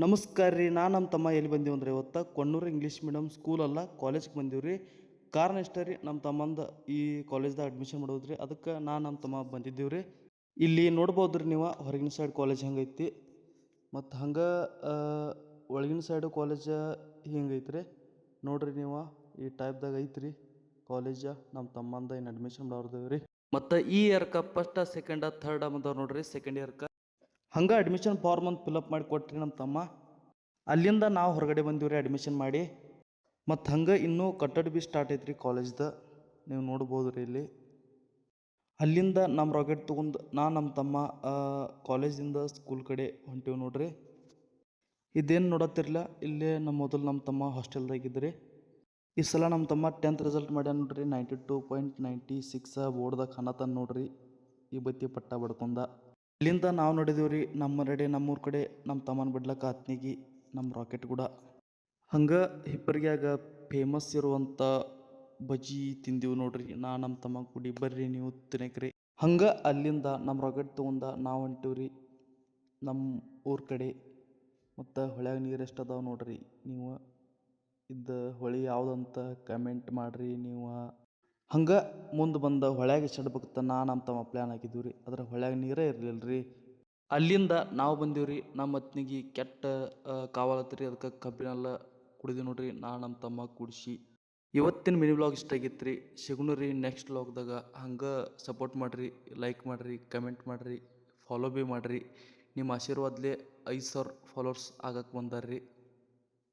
ನಮಸ್ಕಾರ ರೀ. ನಾನು ನಮ್ಮ ತಮ್ಮ ಎಲ್ಲಿ ಬಂದೀವಿ ಅಂದ್ರೆ ಇವತ್ತು ಕೊಣ್ಣೂರು ಇಂಗ್ಲೀಷ್ ಮೀಡಿಯಮ್ ಸ್ಕೂಲ್ ಅಲ್ಲ ಕಾಲೇಜ್ಗೆ ಬಂದೀವಿ ರೀ. ಕಾರಣ ಇಷ್ಟ ರೀ, ನಮ್ಮ ತಮ್ಮಂದು ಈ ಕಾಲೇಜ್ದಾಗ ಅಡ್ಮಿಷನ್ ಮಾಡೋದು ರೀ. ಅದಕ್ಕೆ ನಾನು ನಮ್ಮ ತಮ್ಮ ಬಂದಿದ್ದೀವಿ ರೀ. ಇಲ್ಲಿ ನೋಡ್ಬೋದು ರೀ ನೀವು ಹೊರಗಿನ ಸೈಡ್ ಕಾಲೇಜ್ ಹೆಂಗೈತಿ ಮತ್ತು ಹಂಗೆ ಒಳಗಿನ ಸೈಡು ಕಾಲೇಜ್ ಹಿಂಗೈತೆ ರೀ. ನೋಡ್ರಿ ನೀವು ಈ ಟೈಪ್ದಾಗ ಐತ್ರಿ ಕಾಲೇಜ. ನಮ್ಮ ತಮ್ಮಂದ ಏನು ಅಡ್ಮಿಷನ್ ಮಾಡೋದೇವಿ ರೀ. ಮತ್ತು ಈ ಇಯರ್ಕ ಫಸ್ಟ್ ಸೆಕೆಂಡ ಥರ್ಡ್ ಬಂದವ್ರು ನೋಡ್ರಿ. ಸೆಕೆಂಡ್ ಇಯರ್ಕ ಹಂಗೆ ಅಡ್ಮಿಷನ್ ಫಾರ್ಮ್ ಒಂದು ಫಿಲಪ್ ಮಾಡಿ ಕೊಟ್ರಿ ನಮ್ಮ ತಮ್ಮ. ಅಲ್ಲಿಂದ ನಾವು ಹೊರಗಡೆ ಬಂದೀವಿ ರೀ ಅಡ್ಮಿಷನ್ ಮಾಡಿ. ಮತ್ತು ಹಂಗೆ ಇನ್ನೂ ಕಟ್ಟಡ ಭೀ ಸ್ಟಾರ್ಟ್ ಐತ್ರಿ ಕಾಲೇಜ್ದು, ನೀವು ನೋಡ್ಬೋದು ರೀ ಇಲ್ಲಿ. ಅಲ್ಲಿಂದ ನಮ್ಮ ರಾಕೆಟ್ ತೊಗೊಂಡು ನಮ್ಮ ತಮ್ಮ ಕಾಲೇಜಿಂದ ಸ್ಕೂಲ್ ಕಡೆ ಹೊಂಟೀವಿ ನೋಡ್ರಿ. ಇದೇನು ನೋಡತ್ತಿರಲಿಲ್ಲ, ಇಲ್ಲೇ ನಮ್ಮ ತಮ್ಮ ಹಾಸ್ಟೆಲ್ದಾಗಿದ್ರಿ. ಈ ಸಲ ನಮ್ಮ ತಮ್ಮ 10th ರಿಸಲ್ಟ್ ಮಾಡ್ಯಾನ ನೋಡ್ರಿ. 92.96 ಬೋರ್ಡ್ದಾಗ ಕಾಣತಾನ ನೋಡ್ರಿ. ಈ ಬತ್ತಿ ಪಟ್ಟ ಬಡ್ಕೊಂಡ ಇಲ್ಲಿಂದ ನಾವು ನೋಡಿದೀವಿ ರೀ ನಮ್ಮೂರ ಕಡೆ ನಮ್ಮ ತಮ್ಮನ ಬಿಡ್ಲಕ್ಕ ಆತ್ನಿಗಿ ನಮ್ಮ ರಾಕೆಟ್ ಕೂಡ. ಹಂಗೆ ಹಿಪ್ಪರಿಗ್ಯಾಗ ಫೇಮಸ್ ಇರುವಂಥ ಬಜ್ಜಿ ತಿಂದೀವಿ ನೋಡ್ರಿ. ನಮ್ಮ ತಮ್ಮ ಕೂಡಿ ಬರ್ರಿ ನೀವು ತಿನ್ನಕ್ರಿ. ಹಂಗೆ ಅಲ್ಲಿಂದ ನಮ್ಮ ರಾಕೆಟ್ ತೊಗೊಂಡ ನಾವು ಹೊಂಟೀವಿ ರೀ ನಮ್ಮ ಊರ ಕಡೆ. ಮತ್ತು ಹೊಳ್ಯಾಗ ನೀರು ಎಷ್ಟು ಅದಾವೆ ನೋಡ್ರಿ ನೀವು. ಇದು ಹೊಳೆ ಯಾವುದಂತ ಕಮೆಂಟ್ ಮಾಡಿರಿ ನೀವು. ಹಂಗೆ ಮುಂದೆ ಬಂದ ಹೊಳ್ಯಾಗ ಎಷ್ಟಾಡ್ಬೇಕಂತ ನಮ್ಮ ತಮ್ಮ ಪ್ಲ್ಯಾನ್ ಹಾಕಿದ್ದೀವಿ ರೀ. ಅದ್ರ ಹೊಳ್ಯಾಗ ನೀರೇ ಇರಲಿಲ್ಲ ರೀ. ಅಲ್ಲಿಂದ ನಾವು ಬಂದೀವಿ ರೀ. ನಮ್ಮ ಅತ್ನಿಗೆ ಕೆಟ್ಟ ಕಾವಾಲತ್ರಿ, ಅದಕ್ಕೆ ಕಬ್ಬಿನೆಲ್ಲ ಕುಡಿದೀವಿ ನೋಡ್ರಿ. ನಮ್ಮ ತಮ್ಮ ಕುಡಿಸಿ. ಇವತ್ತಿನ ಮಿನಿ ವ್ಲಾಗ್ ಇಷ್ಟ ಆಗಿತ್ತು ರೀ. ಸಿಗುನು ರೀ ನೆಕ್ಸ್ಟ್ ವ್ಲಾಗ್ದಾಗ. ಹಂಗೆ ಸಪೋರ್ಟ್ ಮಾಡಿರಿ, ಲೈಕ್ ಮಾಡಿರಿ, ಕಮೆಂಟ್ ಮಾಡಿರಿ, ಫಾಲೋ ಭೀ ಮಾಡಿರಿ. ನಿಮ್ಮ ಆಶೀರ್ವಾದಲೇ 5,000 ಫಾಲೋವರ್ಸ್ ಆಗಕ್ಕೆ ಬಂದಾರ್ರಿ.